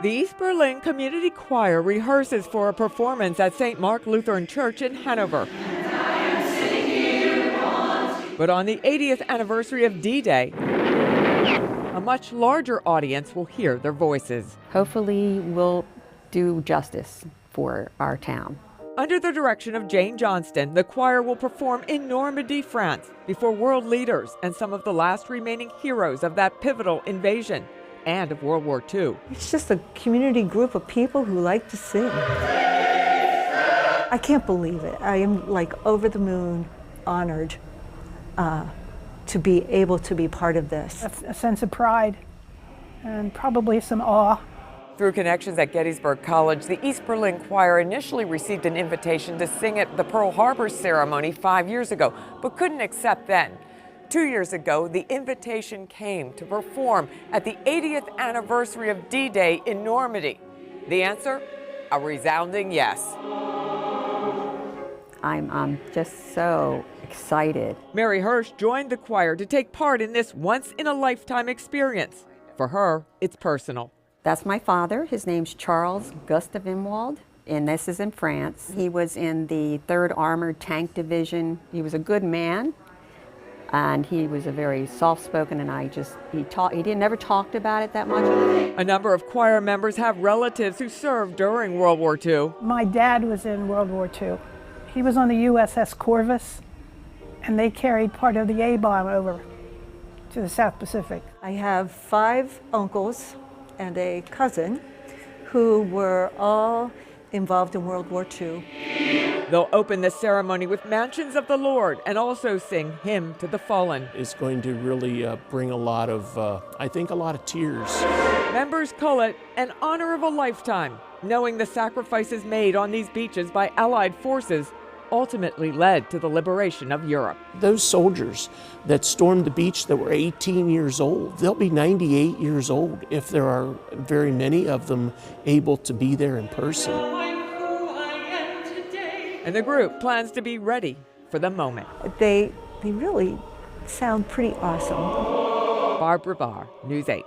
The East Berlin Community Choir rehearses for a performance at St. Mark Lutheran Church in Hanover. But on the 80th anniversary of D-Day, a much larger audience will hear their voices. Hopefully we'll do justice for our town. Under the direction of Jane Johnston, the choir will perform in Normandy, France, before world leaders and some of the last remaining heroes of that pivotal invasion and of World War II. It's just a community group of people who like to sing. I can't believe it. I am like over the moon honored to be able to be part of this. A sense of pride and probably some awe. Through connections at Gettysburg College, the East Berlin Choir initially received an invitation to sing at the Pearl Harbor ceremony 5 years ago, but couldn't accept then. 2 years ago, the invitation came to perform at the 80th anniversary of D-Day in Normandy. The answer? A resounding yes. I'm just so excited. Mary Hirsch joined the choir to take part in this once-in-a-lifetime experience. For her, it's personal. That's my father. His name's Charles Gustave Imwald, and this is in France. He was in the 3rd Armored Tank Division. He was a good man, and he was a very soft-spoken, and he never talked about it that much. A number of choir members have relatives who served during World War II. My dad was in World War II. He was on the USS Corvus, and they carried part of the A-bomb over to the South Pacific. I have 5 uncles and a cousin who were all involved in World War II. They'll open the ceremony with Mansions of the Lord and also sing Hymn to the Fallen. It's going to really bring a lot of, I think, a lot of tears. Members call it an honor of a lifetime, knowing the sacrifices made on these beaches by Allied forces ultimately led to the liberation of Europe. Those soldiers that stormed the beach that were 18 years old, they'll be 98 years old if there are very many of them able to be there in person. And the group plans to be ready for the moment. They really sound pretty awesome. Barbara Barr, News 8.